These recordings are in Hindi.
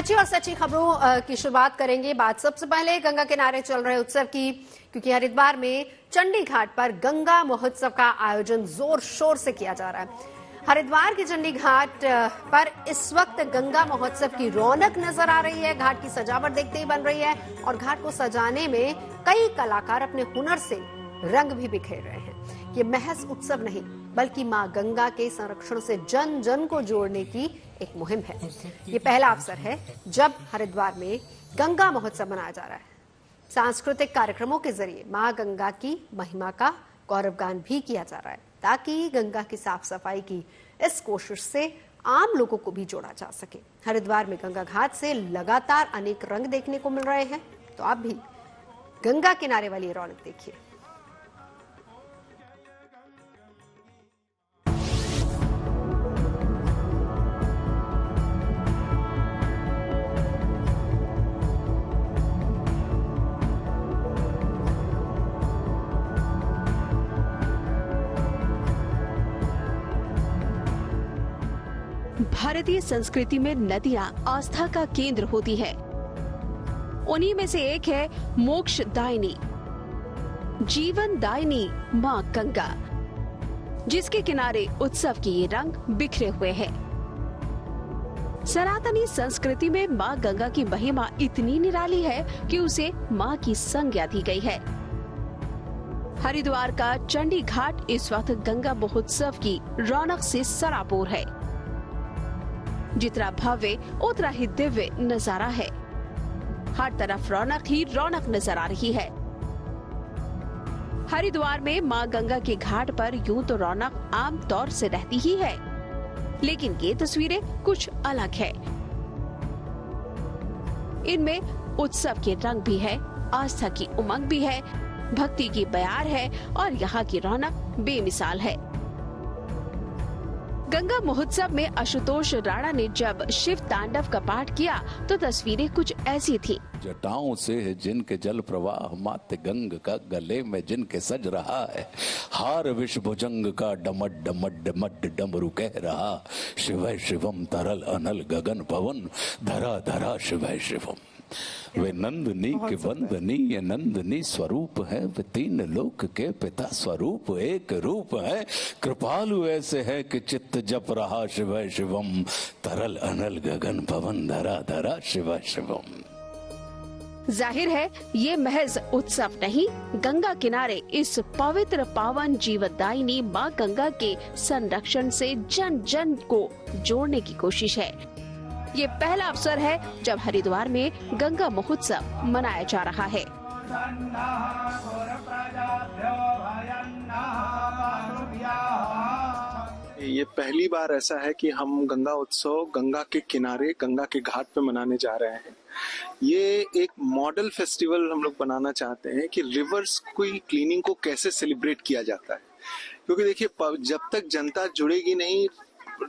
सच्ची और सच्ची खबरों की शुरुआत करेंगे। बात सबसे पहले गंगा किनारे चल रहे उत्सव की, क्योंकि हरिद्वार में चंडी घाट पर गंगा महोत्सव का आयोजन जोर शोर से किया जा रहा है। हरिद्वार के चंडी घाट पर इस वक्त गंगा महोत्सव की रौनक नजर आ रही है। घाट की सजावट देखते ही बन रही है और घाट को सजाने में कई कलाकार अपने हुनर से रंग भी बिखेर रहे हैं। ये महज उत्सव नहीं बल्कि मां गंगा के संरक्षण से जन जन को जोड़ने की एक मुहिम है। ये पहला अवसर है जब हरिद्वार में गंगा महोत्सव मनाया जा रहा है। सांस्कृतिक कार्यक्रमों के जरिए मां गंगा की महिमा का गौरवगान भी किया जा रहा है, ताकि गंगा की साफ सफाई की इस कोशिश से आम लोगों को भी जोड़ा जा सके। हरिद्वार में गंगा घाट से लगातार अनेक रंग देखने को मिल रहे हैं, तो आप भी गंगा किनारे वाली रौनक देखिए। भारतीय संस्कृति में नदियां आस्था का केंद्र होती है। उन्हीं में से एक है मोक्षदायिनी, जीवनदायिनी मां गंगा, जिसके किनारे उत्सव के ये रंग बिखरे हुए हैं। सनातनी संस्कृति में मां गंगा की महिमा इतनी निराली है कि उसे मां की संज्ञा दी गई है। हरिद्वार का चंडी घाट इस वक्त गंगा महोत्सव की रौनक से सराबोर है। जितना भव्य उतना ही दिव्य नजारा है। हर तरफ रौनक ही रौनक नजर आ रही है। हरिद्वार में मां गंगा के घाट पर यूं तो रौनक आम तौर से रहती ही है, लेकिन ये तस्वीरें कुछ अलग है। इनमें उत्सव के रंग भी है, आस्था की उमंग भी है, भक्ति की बयार है और यहाँ की रौनक बेमिसाल है। गंगा महोत्सव में आशुतोष राणा ने जब शिव तांडव का पाठ किया तो तस्वीरें कुछ ऐसी थी। जटाओं से जिनके जल प्रवाह माते गंग का, गले में जिनके सज रहा है हार विष भुजंग का, डमड डमड डमड डमरू कह रहा, शिवै शिवम तरल अनल गगन पवन, धरा धरा शिवै शिवम। वे नंदनी के वंदनीय नंदनी स्वरूप है, वे तीन लोक के पिता स्वरूप एक रूप है, कृपालु ऐसे है कि चित्त जप रहा शिवै शिवम, तरल अनल गगन पवन, धरा धरा शिवै शिवम। जाहिर है ये महज उत्सव नहीं, गंगा किनारे इस पवित्र पावन जीवनदायिनी मां गंगा के संरक्षण से जन जन को जोड़ने की कोशिश है। ये पहला अवसर है जब हरिद्वार में गंगा महोत्सव मनाया जा रहा है। ये पहली बार ऐसा है कि हम गंगा उत्सव गंगा के किनारे गंगा के घाट पे मनाने जा रहे हैं। ये एक मॉडल फेस्टिवल हम लोग बनाना चाहते हैं कि रिवर्स की क्लीनिंग को कैसे सेलिब्रेट किया जाता है, क्योंकि देखिए जब तक जनता जुड़ेगी नहीं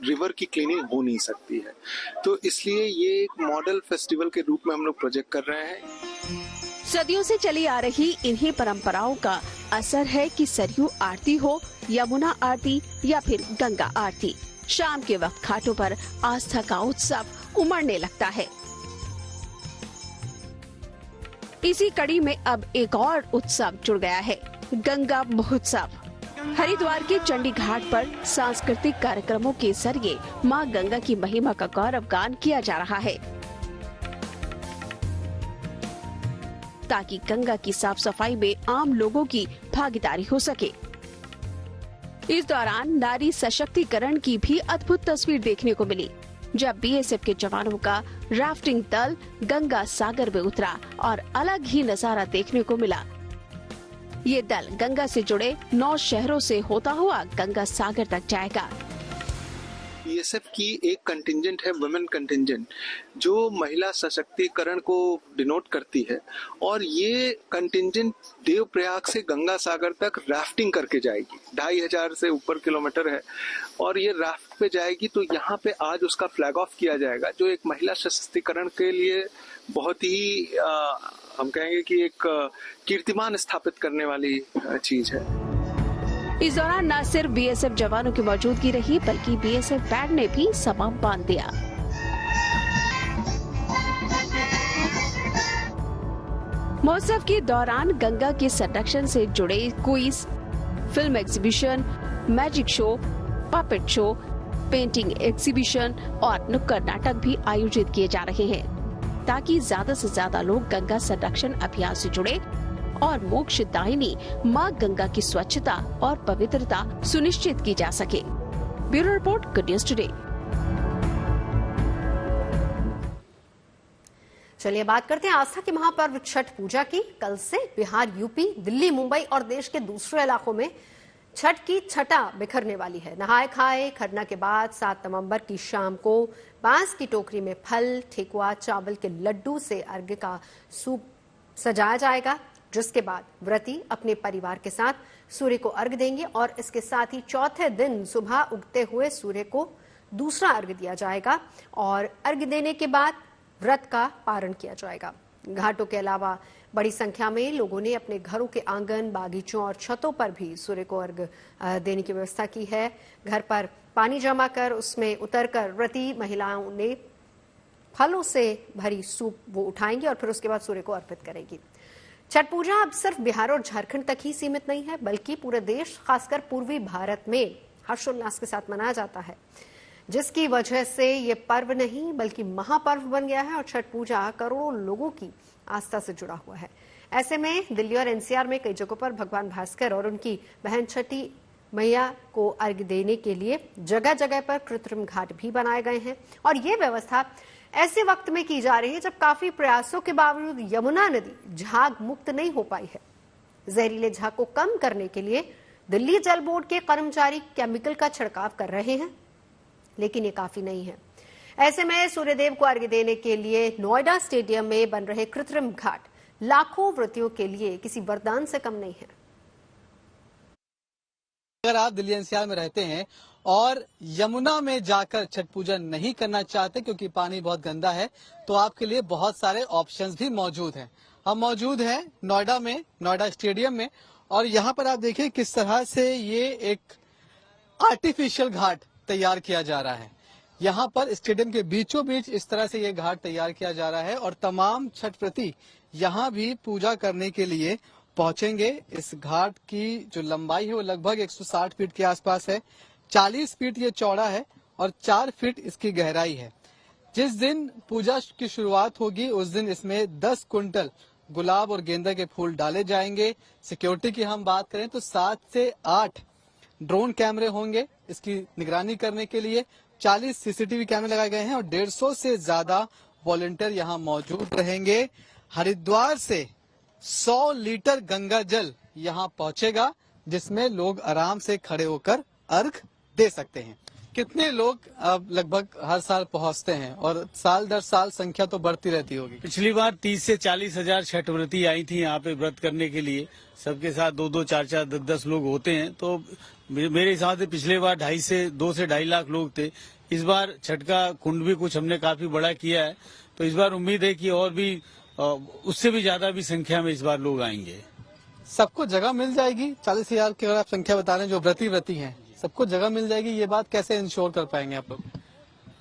रिवर की क्लीनिंग हो नहीं सकती है। तो इसलिए ये एक मॉडल फेस्टिवल के रूप में हम लोग प्रोजेक्ट कर रहे हैं। सदियों से चली आ रही इन्हीं परंपराओं का असर है कि सरयू आरती हो, यमुना आरती या फिर गंगा आरती, शाम के वक्त घाटों पर आस्था का उत्सव उमड़ने लगता है। इसी कड़ी में अब एक और उत्सव जुड़ गया है, गंगा महोत्सव। हरिद्वार के चंडी घाट पर सांस्कृतिक कार्यक्रमों के जरिए मां गंगा की महिमा का गौरवगान किया जा रहा है, ताकि गंगा की साफ सफाई में आम लोगों की भागीदारी हो सके। इस दौरान नारी सशक्तिकरण की भी अद्भुत तस्वीर देखने को मिली, जब बीएसएफ के जवानों का राफ्टिंग दल गंगा सागर में उतरा और अलग ही नजारा देखने को मिला। ये दल गंगा से जुड़े 9 शहरों से होता हुआ गंगा सागर तक जाएगा। बीएसएफ की एक कंटिंजेंट है वुमेन कंटिंजेंट, जो महिला सशक्तिकरण को डिनोट करती है, और ये कंटिंजेंट देवप्रयाग से गंगा सागर तक राफ्टिंग करके जाएगी। 2500 से ऊपर किलोमीटर है और ये राफ्ट पे जाएगी। तो यहाँ पे आज उसका फ्लैग ऑफ किया जाएगा, जो एक महिला सशक्तिकरण के लिए बहुत ही हम कहेंगे कि एक कीर्तिमान स्थापित करने वाली चीज है। इस दौरान न सिर्फ बीएसएफ जवानों की मौजूदगी रही, बल्कि बीएसएफ बैंड ने भी समा बांध दिया। महोत्सव के दौरान गंगा के संरक्षण से जुड़े quiz, film exhibition, magic show, puppet show, painting exhibition और नुक्कड़ नाटक भी आयोजित किए जा रहे हैं, ताकि ज्यादा से ज्यादा लोग गंगा संरक्षण अभियान से जुड़े और मोक्षदायिनी मां गंगा की स्वच्छता और पवित्रता सुनिश्चित की जा सके। Bureau report, good news today. चलिए बात करते हैं आस्था के महापर्व छठ पूजा की। कल से बिहार, यूपी, दिल्ली, मुंबई और देश के दूसरे इलाकों में छठ की छटा बिखरने वाली है। नहाए खाए खरना के बाद 7 नवंबर की शाम को बांस की टोकरी में फल, ठेकुआ, चावल के लड्डू से अर्घ्य का सूप सजाया जाएगा, जिसके बाद व्रती अपने परिवार के साथ सूर्य को अर्घ्य देंगे और इसके साथ ही चौथे दिन सुबह उगते हुए सूर्य को दूसरा अर्घ्य दिया जाएगा और अर्घ्य देने के बाद व्रत का पारण किया जाएगा। घाटों के अलावा बड़ी संख्या में लोगों ने अपने घरों के आंगन, बागीचों और छतों पर भी सूर्य को अर्घ्य देने की व्यवस्था की है। घर पर पानी जमा कर उसमें उतरकर व्रती महिलाओं ने फलों से भरी सूप वो उठाएंगी और फिर उसके बाद सूर्य को अर्पित करेंगी। छठ पूजा अब सिर्फ बिहार और झारखंड तक ही सीमित नहीं है, बल्कि पूरे देश, खासकर पूर्वी भारत में हर्षोल्लास के साथ मनाया जाता है, जिसकी वजह से ये पर्व नहीं बल्कि महापर्व बन गया है और छठ पूजा करोड़ों लोगों की आस्था से जुड़ा हुआ है। ऐसे में दिल्ली और एनसीआर में कई जगहों पर भगवान भास्कर और उनकी बहन छठी मैया को अर्घ्य देने के लिए जगह जगह पर कृत्रिम घाट भी बनाए गए हैं और ये व्यवस्था ऐसे वक्त में की जा रही है जब काफी प्रयासों के बावजूद यमुना नदी झाग मुक्त नहीं हो पाई है। जहरीले झाग को कम करने के लिए दिल्ली जल बोर्ड के कर्मचारी केमिकल का छिड़काव कर रहे हैं, लेकिन ये काफी नहीं है। ऐसे में सूर्यदेव को अर्घ्य देने के लिए नोएडा स्टेडियम में बन रहे कृत्रिम घाट लाखों व्रतियों के लिए किसी वरदान से कम नहीं है। अगर आप दिल्ली एनसीआर में रहते हैं और यमुना में जाकर छठ पूजा नहीं करना चाहते क्योंकि पानी बहुत गंदा है, तो आपके लिए बहुत सारे ऑप्शंस भी मौजूद हैं। हम मौजूद हैं नोएडा में, नोएडा स्टेडियम में, और यहाँ पर आप देखिए किस तरह से ये एक आर्टिफिशियल घाट तैयार किया जा रहा है। यहाँ पर स्टेडियम के बीचों बीच इस तरह से ये घाट तैयार किया जा रहा है और तमाम छठ व्रती यहाँ भी पूजा करने के लिए पहुंचेंगे। इस घाट की जो लंबाई है वो लगभग 160 फीट के आसपास है। 40 फीट ये चौड़ा है और 4 फीट इसकी गहराई है। जिस दिन पूजा की शुरुआत होगी उस दिन इसमें 10 कुंटल गुलाब और गेंदा के फूल डाले जाएंगे। सिक्योरिटी की हम बात करें तो 7 से 8 ड्रोन कैमरे होंगे इसकी निगरानी करने के लिए। 40 सीसीटीवी कैमरे लगाए गए हैं और 150 से ज्यादा वॉलंटियर यहाँ मौजूद रहेंगे। हरिद्वार से 100 लीटर गंगा जल यहाँ पहुंचेगा, जिसमें लोग आराम से खड़े होकर अर्घ दे सकते हैं। कितने लोग अब लगभग हर साल पहुंचते हैं और साल दर साल संख्या तो बढ़ती रहती होगी? पिछली बार 30 से 40 हजार छठ व्रती आई थी यहाँ पे व्रत करने के लिए। सबके साथ 2-2, 4-4, 10-10 लोग होते हैं, तो मेरे हिसाब से पिछले बार 2 से 2.5 लाख लोग थे। इस बार छठ का कुंड भी कुछ हमने काफी बड़ा किया है, तो इस बार उम्मीद है कि और भी उससे भी ज्यादा भी संख्या में इस बार लोग आएंगे। सबको जगह मिल जाएगी? 40,000 की अगर आप संख्या बता रहे हैं जो व्रती हैं, सबको जगह मिल जाएगी? ये बात कैसे इंश्योर कर पाएंगे आप लोग?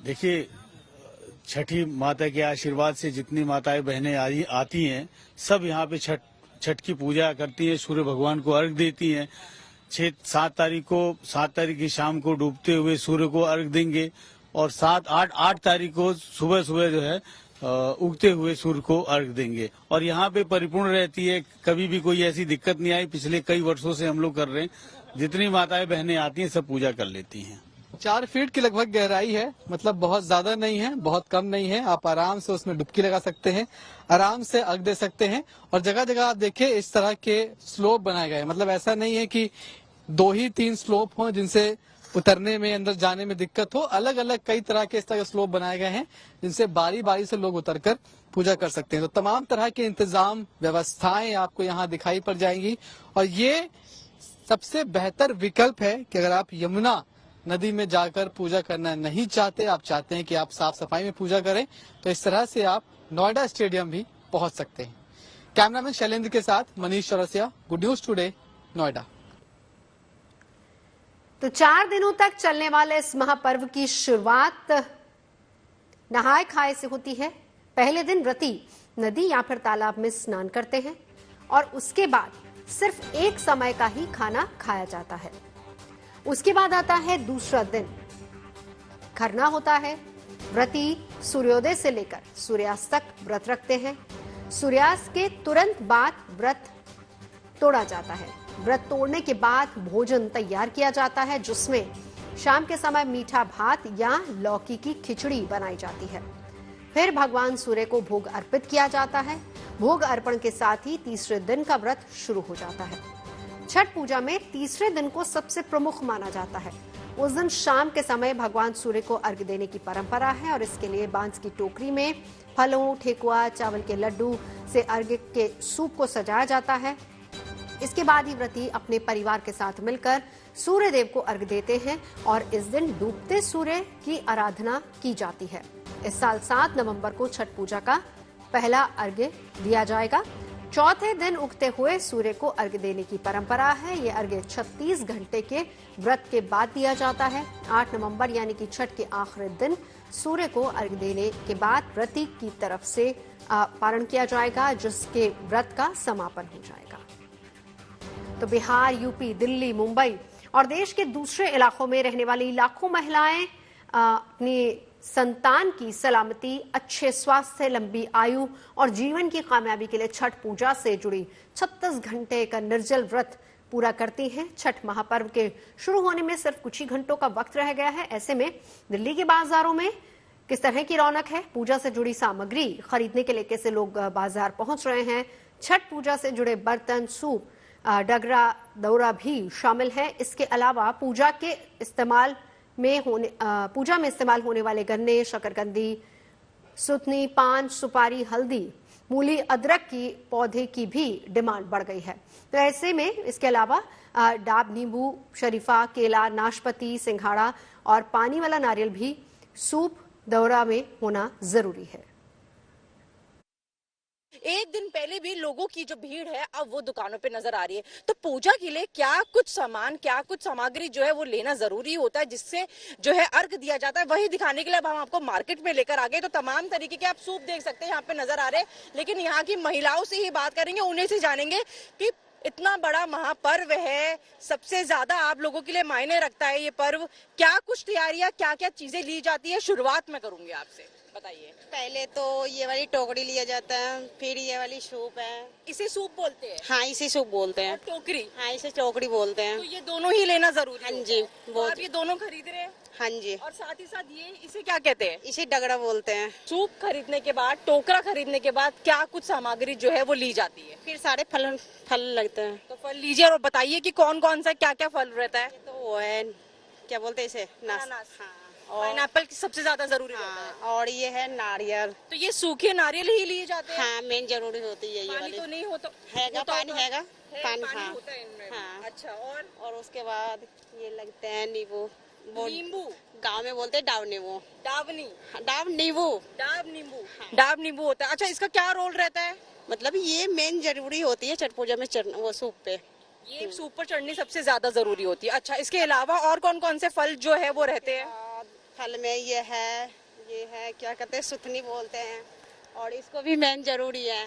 देखिए, छठी माता के आशीर्वाद से जितनी माताएं बहनें आती हैं, सब यहाँ पे छठ की पूजा करती हैं, सूर्य भगवान को अर्घ देती हैं। 7 तारीख की शाम को डूबते हुए सूर्य को अर्घ देंगे और 8 तारीख को सुबह जो है उगते हुए सूर्य को अर्घ देंगे। और यहाँ पे परिपूर्ण रहती है, कभी भी कोई ऐसी दिक्कत नहीं आई। पिछले कई वर्षों से हम लोग कर रहे हैं, जितनी माताएं बहनें आती हैं सब पूजा कर लेती हैं। 4 फीट की लगभग गहराई है, मतलब बहुत ज्यादा नहीं है, बहुत कम नहीं है। आप आराम से उसमें डुबकी लगा सकते हैं, आराम से अर्घ दे सकते हैं। और जगह जगह आप देखिए इस तरह के स्लोप बनाए गए, मतलब ऐसा नहीं है कि 2 ही 3 स्लोप हों जिनसे उतरने में, अंदर जाने में दिक्कत हो। अलग अलग कई तरह के इस तरह के स्लोप बनाए गए हैं जिनसे बारी बारी से लोग उतरकर पूजा कर सकते हैं। तो तमाम तरह के इंतजाम, व्यवस्थाएं आपको यहाँ दिखाई पड़ जाएंगी। और ये सबसे बेहतर विकल्प है कि अगर आप यमुना नदी में जाकर पूजा करना नहीं चाहते, आप चाहते हैं कि आप साफ सफाई में पूजा करें, तो इस तरह से आप नोएडा स्टेडियम भी पहुंच सकते हैं। कैमरामैन शैलेंद्र के साथ Manish Chaurasia, good news today, Noida. तो 4 दिनों तक चलने वाले इस महापर्व की शुरुआत नहाए खाए से होती है। पहले दिन व्रती नदी या फिर तालाब में स्नान करते हैं और उसके बाद सिर्फ एक समय का ही खाना खाया जाता है। उसके बाद आता है दूसरा दिन, खरना होता है। व्रती सूर्योदय से लेकर सूर्यास्त तक व्रत रखते हैं। सूर्यास्त के तुरंत बाद व्रत तोड़ा जाता है। व्रत तोड़ने के बाद भोजन तैयार किया जाता है, जिसमें शाम के समय मीठा भात या लौकी की खिचड़ी बनाई जाती है। फिर भगवान सूर्य को भोग अर्पित किया जाता है। भोग अर्पण के साथ ही तीसरे दिन का व्रत शुरू हो जाता है। छठ पूजा में तीसरे दिन को सबसे प्रमुख माना जाता है। उस दिन शाम के समय भगवान सूर्य को अर्घ्य देने की परंपरा है और इसके लिए बांस की टोकरी में फलों, ठेकुआ, चावल के लड्डू से अर्घ्य के सूप को सजाया जाता है। इसके बाद ही व्रती अपने परिवार के साथ मिलकर सूर्य देव को अर्घ्य देते हैं और इस दिन डूबते सूर्य की आराधना की जाती है। इस साल 7 नवंबर को छठ पूजा का पहला अर्घ्य दिया जाएगा। चौथे दिन उगते हुए सूर्य को अर्घ्य देने की परंपरा है। ये अर्घ्य 36 घंटे के व्रत के बाद दिया जाता है। 8 नवंबर यानी कि छठ के आखिरी दिन सूर्य को अर्घ्य देने के बाद व्रती की तरफ से पारण किया जाएगा, जिसके व्रत का समापन हो जाएगा। तो बिहार, यूपी, दिल्ली, मुंबई और देश के दूसरे इलाकों में रहने वाली लाखों महिलाएं अपनी संतान की सलामती, अच्छे स्वास्थ्य, लंबी आयु और जीवन की कामयाबी के लिए छठ पूजा से जुड़ी 36 घंटे का निर्जल व्रत पूरा करती हैं। छठ महापर्व के शुरू होने में सिर्फ कुछ ही घंटों का वक्त रह गया है। ऐसे में दिल्ली के बाजारों में किस तरह की रौनक है? पूजा से जुड़ी सामग्री खरीदने के लिए कैसे लोग बाजार पहुंच रहे हैं? छठ पूजा से जुड़े बर्तन, सूप, डगरा, दौरा भी शामिल है। इसके अलावा पूजा में इस्तेमाल होने वाले गन्ने, शकरकंदी, सुथनी, पान, सुपारी, हल्दी, मूली, अदरक की पौधे की भी डिमांड बढ़ गई है। तो ऐसे में इसके अलावा डाब नींबू, शरीफा, केला, नाशपाती, सिंघाड़ा और पानी वाला नारियल भी सूप, दौरा में होना जरूरी है। एक दिन पहले भी लोगों की जो भीड़ है अब वो दुकानों पे नजर आ रही है। तो पूजा के लिए क्या कुछ सामग्री जो है वो लेना जरूरी होता है, जिससे जो है अर्घ दिया जाता है, वही दिखाने के लिए अब हम आपको मार्केट में लेकर आ गए। तो तमाम तरीके के आप सूप देख सकते हैं यहाँ पे नजर आ रहे हैं, लेकिन यहाँ की महिलाओं से ही बात करेंगे, उन्हीं से जानेंगे कि इतना बड़ा महापर्व है, सबसे ज्यादा आप लोगों के लिए मायने रखता है ये पर्व। क्या कुछ तैयारियां, क्या क्या चीजें ली जाती है? शुरुआत में करूंगी आपसे, बताइए। पहले तो ये वाली टोकरी लिया जाता है, फिर ये वाली सूप है। इसे सूप बोलते हैं? हाँ, इसे सूप बोलते हैं। टोकरी? हाँ, इसे टोकरी बोलते हैं। तो ये दोनों ही लेना जरूरी है? हाँ जी, तो आप ये दोनों खरीद रहे हैं? हाँ जी। और साथ ही साथ ये इसे क्या कहते हैं? इसे डगरा बोलते हैं। सूप खरीदने के बाद, टोकरा खरीदने के बाद क्या कुछ सामग्री जो है वो ली जाती है? फिर सारे फल लगते हैं। तो फल लीजिए और बताइए कि कौन कौन सा क्या क्या फल रहता है? तो वो है, क्या बोलते हैं इसे, अनानास। हाँ, पाइनएप्पल सबसे ज्यादा जरूरी रहता है। हाँ, और ये है नारियल। तो ये सूखे नारियल ही लिए जाते हैं? हाँ, मेन जरूरी होती है ये पानी वाली। तो नहीं होता? हैगा, पानी हैगा, पानी पानी हाँ होता है इनमें। हाँ। अच्छा, और उसके बाद ये लगते हैं नींबू। नींबू गाँव में बोलते हैं डाव नींबू। डावनी? डाव नींबू। डाब नींबू। डाब नींबू होता है। अच्छा, इसका क्या रोल रहता है? मतलब ये मेन जरूरी होती है छठ पूजा में वो सूप पे। ये सूप पर चढ़नी सबसे ज्यादा जरूरी होती है। अच्छा, इसके अलावा और कौन कौन से फल जो है वो रहते हैं? फल में ये है क्या कहते हैं, सुथनी बोलते हैं, और इसको भी मेन जरूरी है।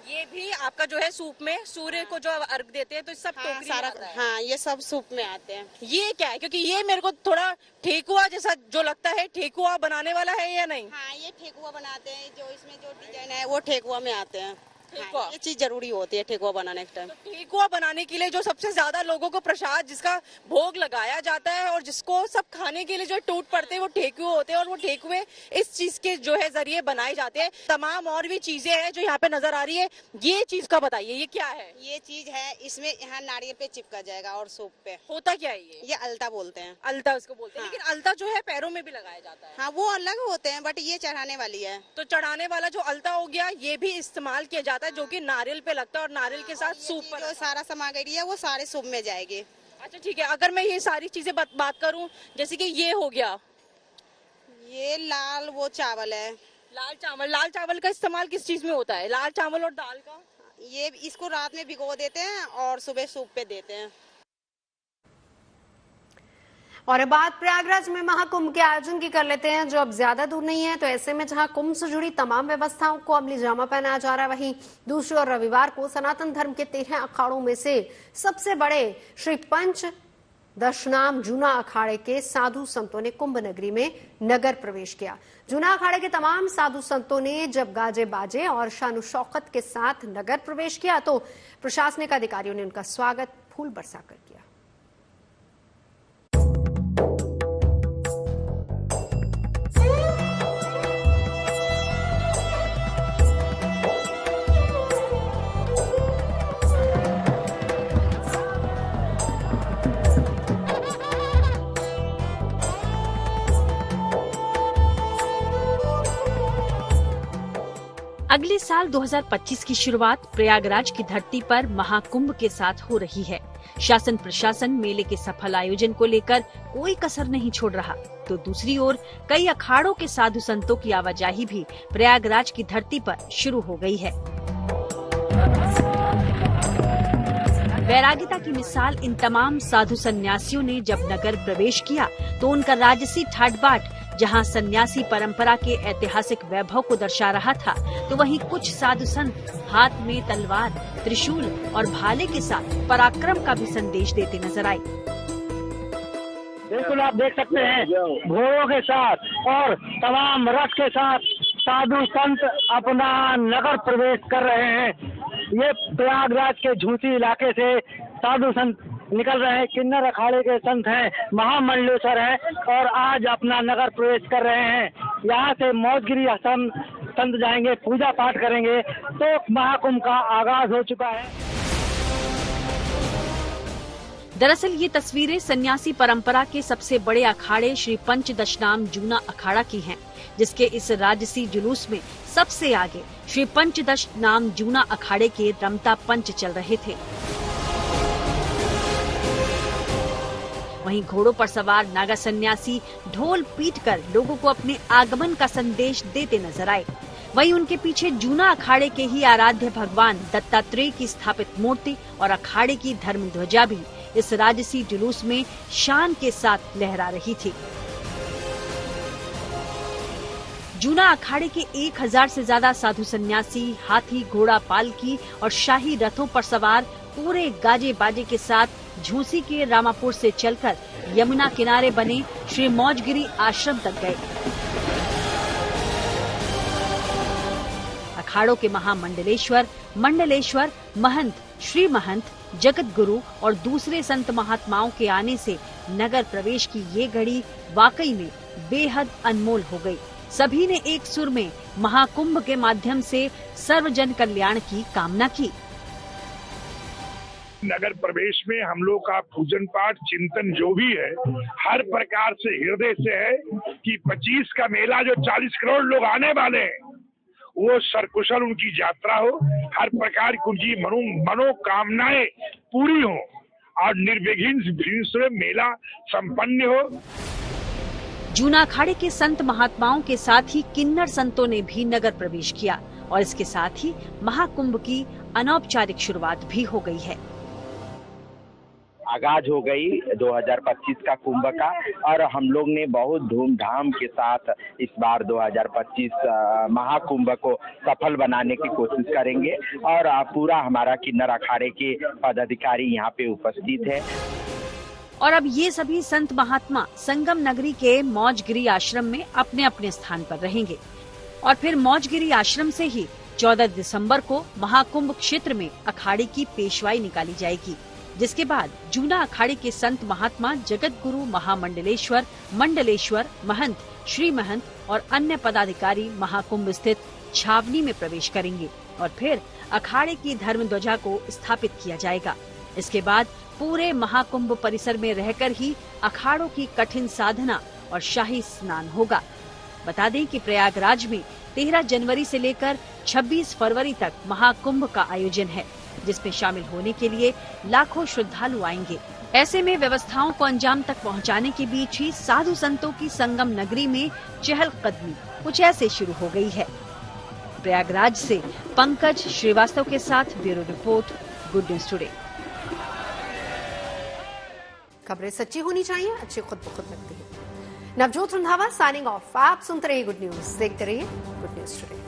ये भी आपका जो है सूप में सूर्य को जो अर्घ देते हैं, तो सब हाँ, टोकरी सारा में आता है। हाँ, ये सब सूप में आते हैं। ये क्या है? क्योंकि ये मेरे को थोड़ा ठेकुआ जैसा जो लगता है, ठेकुआ बनाने वाला है या नहीं? हाँ, ये ठेकुआ बनाते हैं, जो इसमें जो डिजाइन है वो ठेकुआ में आते हैं। ठेकुआ? हाँ, ये चीज जरूरी होती है ठेकुआ बनाने के टाइम। तो ठेकुआ बनाने के लिए जो सबसे ज्यादा लोगों को प्रसाद, जिसका भोग लगाया जाता है और जिसको सब खाने के लिए जो टूट पड़ते हैं, वो ठेकुए होते हैं। और वो ठेकुए इस चीज के जो है जरिए बनाए जाते हैं। तमाम और भी चीजें हैं जो यहाँ पे नजर आ रही है। ये चीज का बताइए, ये क्या है? ये चीज है, इसमें यहाँ नारियल पे चिपका जाएगा और सूप पे। होता क्या है ये? ये अलता बोलते हैं। अलता उसको बोलते हैं। हाँ। लेकिन अलता जो है पैरों में भी लगाया जाता है। हाँ, वो अलग होते हैं, बट ये चढ़ाने वाली है। तो चढ़ाने वाला जो अलता हो गया, ये भी इस्तेमाल किया जाता है, जो कि नारियल पे लगता है और नारियल के साथ सूप पर। जो सारा सामग्री है वो सारे सूप में जाएगी। अच्छा, ठीक है। अगर मैं ये सारी चीजें बात करूं, जैसे कि ये हो गया, ये लाल वो चावल है। लाल चावल। लाल चावल का इस्तेमाल किस चीज में होता है? लाल चावल और दाल का? ये इसको रात में भिगो देते हैं और सुबह सूप पे देते हैं। और अब बात प्रयागराज में महाकुंभ के आयोजन की कर लेते हैं, जो अब ज्यादा दूर नहीं है। तो ऐसे में जहां कुंभ से जुड़ी तमाम व्यवस्थाओं को अमली जामा पहनाया जा रहा है, वहीं दूसरी ओर रविवार को सनातन धर्म के 13 अखाड़ों में से सबसे बड़े श्री पंच दशनाम जूना अखाड़े के साधु संतों ने कुंभ नगरी में नगर प्रवेश किया। जूना अखाड़े के तमाम साधु संतों ने जब गाजे बाजे और शानो शौकत के साथ नगर प्रवेश किया तो प्रशासनिक अधिकारियों ने उनका स्वागत फूल बरसाकर किया। अगले साल 2025 की शुरुआत प्रयागराज की धरती पर महाकुंभ के साथ हो रही है। शासन प्रशासन मेले के सफल आयोजन को लेकर कोई कसर नहीं छोड़ रहा, तो दूसरी ओर कई अखाड़ों के साधु संतों की आवाजाही भी प्रयागराज की धरती पर शुरू हो गई है। वैराग्यता की मिसाल इन तमाम साधु सन्यासियों ने जब नगर प्रवेश किया तो उनका राजसी ठाट बाट जहाँ सन्यासी परंपरा के ऐतिहासिक वैभव को दर्शा रहा था, तो वहीं कुछ साधु संत हाथ में तलवार, त्रिशूल और भाले के साथ पराक्रम का भी संदेश देते नजर आए। बिल्कुल आप देख सकते हैं, घोड़ों के साथ और तमाम रथ के साथ साधु संत अपना नगर प्रवेश कर रहे हैं। ये प्रयागराज के झूसी इलाके से साधु संत निकल रहे हैं। किन्नर अखाड़े के संत हैं, महामंडलेश्वर हैं और आज अपना नगर प्रवेश कर रहे हैं। यहाँ से मौजगिरी आश्रम संत जाएंगे, पूजा पाठ करेंगे, तो महाकुंभ का आगाज हो चुका है। दरअसल ये तस्वीरें सन्यासी परंपरा के सबसे बड़े अखाड़े श्री पंच दशनाम जूना अखाड़ा की हैं, जिसके इस राजसी जुलूस में सबसे आगे श्री पंच दशनाम जूना अखाड़े के रमता पंच चल रहे थे। वहीं घोड़ों पर सवार नागा सन्यासी ढोल पीटकर लोगों को अपने आगमन का संदेश देते नजर आए। वहीं उनके पीछे जूना अखाड़े के ही आराध्य भगवान दत्तात्रेय की स्थापित मूर्ति और अखाड़े की धर्म ध्वजा भी इस राजसी जुलूस में शान के साथ लहरा रही थी। जूना अखाड़े के 1000 से ज्यादा साधु सन्यासी हाथी, घोड़ा, पालकी और शाही रथों पर सवार पूरे गाजे बाजे के साथ झूसी के रामापुर से चलकर यमुना किनारे बने श्री मौजगिरी आश्रम तक गए। अखाड़ों के महामंडलेश्वर, मंडलेश्वर, महंत, श्री महंत, जगत गुरु और दूसरे संत महात्माओं के आने से नगर प्रवेश की ये घड़ी वाकई में बेहद अनमोल हो गई। सभी ने एक सुर में महाकुंभ के माध्यम से सर्वजन कल्याण की कामना की। नगर प्रवेश में हम लोग का पूजन पाठ चिंतन जो भी है हर प्रकार से हृदय से है कि 25 का मेला जो 40 करोड़ लोग आने वाले हैं वो सरकुशल उनकी यात्रा हो, हर प्रकार की उनकी मनोकामनाएं पूरी हो और निर्विघ्न से मेला संपन्न हो। जूना अखाड़े के संत महात्माओं के साथ ही किन्नर संतों ने भी नगर प्रवेश किया और इसके साथ ही महाकुंभ की अनौपचारिक शुरुआत भी हो गई है। आगाज हो गई 2025 का कुंभ का और हम लोग ने बहुत धूमधाम के साथ इस बार 2025 महाकुंभ को सफल बनाने की कोशिश करेंगे और पूरा हमारा किन्नर अखाड़े के पदाधिकारी यहाँ पे उपस्थित है। और अब ये सभी संत महात्मा संगम नगरी के मौजगिरी आश्रम में अपने अपने स्थान पर रहेंगे और फिर मौजगिरी आश्रम से ही 14 दिसंबर को महाकुंभ क्षेत्र में अखाड़े की पेशवाई निकाली जाएगी, जिसके बाद जूना अखाड़े के संत महात्मा जगत गुरु महामंडलेश्वर, मंडलेश्वर, महंत, श्री महंत और अन्य पदाधिकारी महाकुंभ स्थित छावनी में प्रवेश करेंगे और फिर अखाड़े की धर्म ध्वजा को स्थापित किया जाएगा। इसके बाद पूरे महाकुंभ परिसर में रहकर ही अखाड़ों की कठिन साधना और शाही स्नान होगा। बता दें कि प्रयागराज में 13 जनवरी से लेकर 26 फरवरी तक महाकुंभ का आयोजन है, जिसमें शामिल होने के लिए लाखों श्रद्धालु आएंगे। ऐसे में व्यवस्थाओं को अंजाम तक पहुंचाने के बीच ही साधु संतों की संगम नगरी में चहलकदमी कुछ ऐसे शुरू हो गई है। प्रयागराज से पंकज श्रीवास्तव के साथ bureau report, good news today. खबरें सच्ची होनी चाहिए, अच्छी खुद ब खुद लगती है। Navjot Randhawa signing off. आप सुनते रहिए गुड न्यूज, देखते रहिए गुड न्यूज टुडे।